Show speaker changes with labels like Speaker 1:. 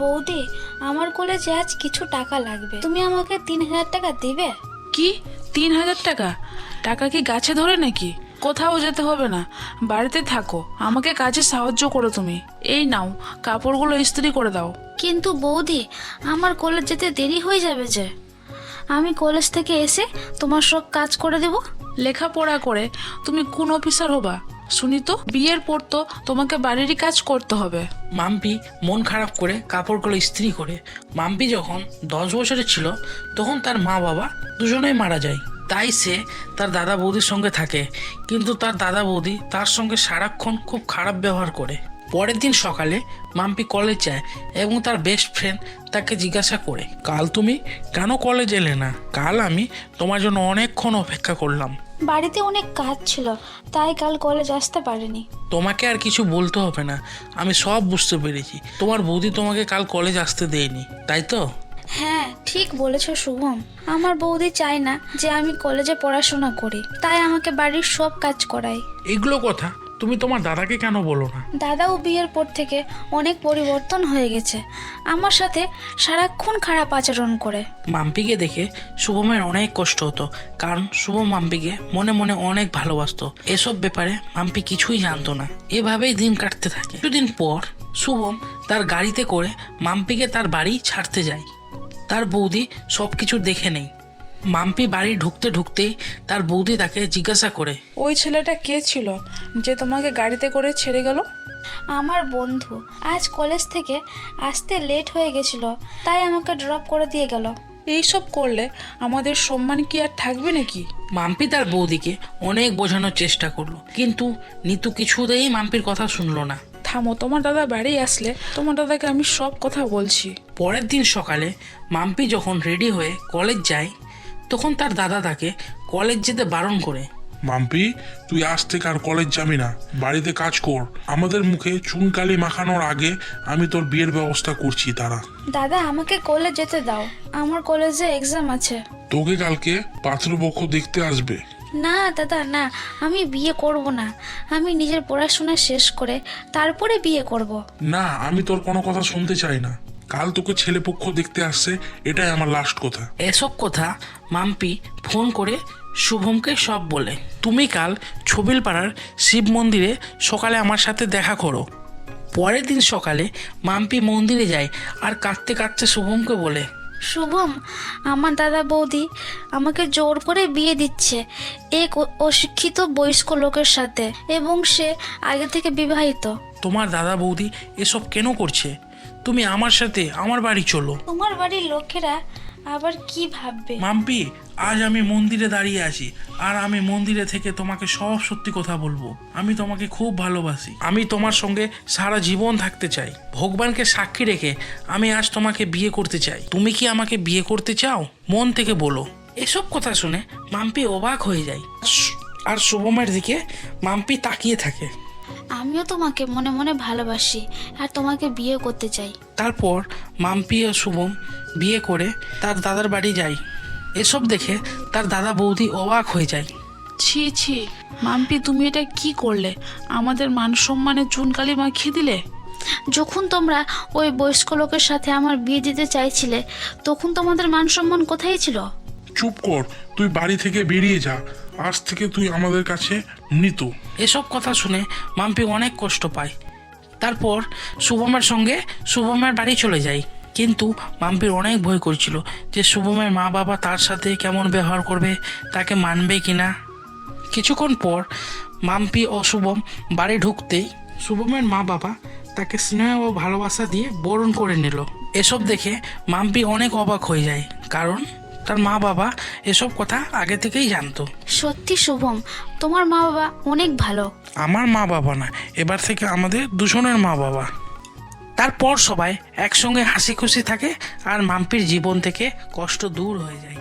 Speaker 1: বৌদি, আমার কলেজে আজ কিছু টাকা লাগবে, তুমি আমাকে 3,000 টাকা দিবে?
Speaker 2: কি 3,000 টাকা? টাকা কি গাছে ধরে নাকি? কোথাও যেতে হবে না, বাড়িতে থাকো, আমাকে কাজে সাহায্য করো তুমি। এই নাও, কাপড়গুলো ইস্ত্রি করে দাও।
Speaker 1: কিন্তু বৌদি, আমার কলেজ যেতে দেরি হয়ে যাবে যে। আমি কলেজ থেকে এসে তোমার সব কাজ করে দেব।
Speaker 2: লেখাপড়া করে তুমি কোন অফিসার হবা শুনি তো? বিয়ের পর তো তোমাকে বাড়িরই কাজ করতে হবে।
Speaker 3: মাম্পি মন খারাপ করে কাপড়গুলো ইস্ত্রি করে। মাম্পি যখন 10 বছরের ছিল তখন তার মা বাবা দুজনেই মারা যায়। তাই সে তার দাদা বৌদির সঙ্গে থাকে, কিন্তু তার দাদা বৌদি তার সঙ্গে সারাক্ষণ খুব খারাপ ব্যবহার করে। পরের দিন সকালে মাম্পি কলেজ যায় এবং তার বেস্ট ফ্রেন্ড তাকে জিজ্ঞাসা করে, কাল তুমি কেন কলেজ এলে না? কাল আমি তোমার জন্য অনেকক্ষণ অপেক্ষা করলাম।
Speaker 1: বাড়িতে অনেক কাজ ছিল, তাই কাল কলেজ আসতে পারিনি।
Speaker 3: তোমাকে আর কিছু বলতে হবে না, আমি সব বুঝতে পেরেছি। তোমার বৌদি তোমাকে কাল কলেজ আসতে দেয়নি, তাই তো?
Speaker 1: হ্যাঁ, ঠিক বলেছ শুভম। আমার বৌদি চায় না যে আমি কলেজে পড়াশোনা করি, তাই আমাকে বাড়ির সব কাজ করায়।
Speaker 3: এগুলো কথা তুমি তোমার দাদাকে কেন বলো না?
Speaker 1: দাদাও বিয়ের পর থেকে অনেক পরিবর্তন হয়ে গেছে, আমার সাথে সারাক্ষণ খারাপ আচরণ করে।
Speaker 3: মাম্পিকে দেখে শুভমের অনেক কষ্ট হতো, কারণ শুভম মাম্পিকে মনে মনে অনেক ভালোবাসতো। এসব ব্যাপারে মাম্পি কিছুই জানতো না। এভাবেই দিন কাটতে থাকে। কিছুদিন পর শুভম তার গাড়িতে করে মাম্পিকে তার বাড়ি ছাড়তে যায়। তার বৌদি সবকিছু দেখে নেই। মাম্পি বাড়ি ঢুকতে ঢুকতেই তার বৌদি তাকে জিজ্ঞাসা করে,
Speaker 2: ওই ছেলেটা কে ছিল যে তোমাকে গাড়িতে করে ছেড়ে গেল?
Speaker 1: আমার বন্ধু আজ কলেজ থেকে আসতে লেট হয়ে গেছিল, তাই আমাকে ড্রপ করে দিয়ে গেল।
Speaker 2: এইসব করলে আমাদের সম্মান কি আর থাকবে নাকি?
Speaker 3: মাম্পি তার বৌদিকে অনেক বোঝানোর চেষ্টা করলো, কিন্তু নিতু কিছুতেই মাম্পির কথা শুনলো না।
Speaker 2: থামো, তোমার দাদা বাড়ি আসলে তোমার দাদাকে আমি সব কথা বলছি।
Speaker 3: পরের দিন সকালে মাম্পি যখন রেডি হয়ে কলেজ যায়, তখন তার দাদা তাকে কলেজ যেতে বারণ করে।
Speaker 4: মাম্পি, তুই আজ থেকে আর কলেজ যাবি না, বাড়িতে কাজ কর। আমাদের মুখে চুনকালি মাখানোর আগে আমি তোর বিয়ের ব্যবস্থা করছি। তারা
Speaker 1: দাদা, আমাকে কলেজ যেতে দাও, আমার কলেজে এক্সাম আছে।
Speaker 4: তোকে কালকে পাত্রপক্ষ দেখতে আসবে।
Speaker 1: না দাদা, না, আমি বিয়ে করব না। আমি নিজের পড়াশোনা শেষ করে তারপরে বিয়ে করব।
Speaker 4: না, আমি তোর কোনো কথা শুনতে চাই না। কাল তোকে ছেলেপক্ষ দেখতে আসছে, এটাই আমার লাস্ট কথা।
Speaker 3: এসব কথা মাম্পি ফোন করে শুভমকে সব বলে। তুমি কাল ছবিলপাড়ার শিব মন্দিরে সকালে আমার সাথে দেখা করো। পরের দিন সকালে মাম্পি মন্দিরে যায় আর কাঁদতে কাঁদতে শুভমকে বলে,
Speaker 1: শুভম, আমার দাদা বৌদি আমাকে জোর করে বিয়ে দিচ্ছে এক অশিক্ষিত বয়স্ক লোকের সাথে, এবং সে আগে থেকে বিবাহিত।
Speaker 3: তোমার দাদা বৌদি এসব কেন করছে? তুমি আমার সাথে আমার বাড়ি চলো।
Speaker 1: তোমার বাড়ির লোকেরা আবার কি ভাববে?
Speaker 3: মাম্পি, আজ আমি মন্দিরে দাঁড়িয়ে আছি, আর আমি মন্দিরে থেকে তোমাকে সব সত্যি কথা বলবো। আমি তোমাকে খুব ভালোবাসি, আমি তোমার সঙ্গে সারা জীবন থাকতে চাই। ভগবানকে সাক্ষী রেখে আমি আজ তোমাকে বিয়ে করতে চাই। তুমি কি আমাকে বিয়ে করতে চাও? মন থেকে বলো। এসব কথা শুনে মাম্পি অবাক হয়ে যায়, আর শুভমের দিকে মাম্পি তাকিয়ে থাকে।
Speaker 1: আমিও তোমাকে মনে মনে ভালোবাসি আর তোমাকে বিয়ে করতে চাই।
Speaker 3: তারপর মাম্পি ও শুভম বিয়ে করে তার দাদার বাড়ি যায়। এসব দেখে তার দাদা বৌদি অবাক হয়ে যায়।
Speaker 2: ছি ছি, মাম্পি, তুমি এটা কি করলে? আমাদের মান সম্মানে চুনকালি মাখিয়ে দিলে।
Speaker 1: যখন তোমরা ওই বয়স্ক লোকের সাথে আমার বিয়ে দিতে চাইছিলে, তখন তোমাদের মান সম্মান কোথায় ছিল?
Speaker 4: চুপ কর, তুই বাড়ি থেকে বেরিয়ে যা। আজ থেকে তুই আমাদের কাছে মৃত।
Speaker 3: এসব কথা শুনে মাম্পি অনেক কষ্ট পায়। তারপর শুভমের সঙ্গে শুভমের বাড়ি চলে যায়, কিন্তু মাম্পির অনেক ভয় করছিল যে শুভমের মা বাবা তার সাথে কেমন ব্যবহার করবে, তাকে মানবে কিনা। কিছুক্ষণ পর মাম্পি ও শুভম বাড়ি ঢুকতেই শুভমের মা বাবা তাকে স্নেহ ও ভালোবাসা দিয়ে বরণ করে নিল। এসব দেখে মাম্পি অনেক অবাক হয়ে যায়, কারণ তার মা বাবা এসব কথা আগে থেকেই জানতো।
Speaker 1: সত্যি শুভম, তোমার মা বাবা অনেক ভালো।
Speaker 3: আমার মা বাবা না, এবার থেকে আমাদের দুজনের মা বাবা। তারপর সবাই একসঙ্গে হাসি খুশি থাকে আর মাম্পির জীবন থেকে কষ্ট দূর হয়ে যায়।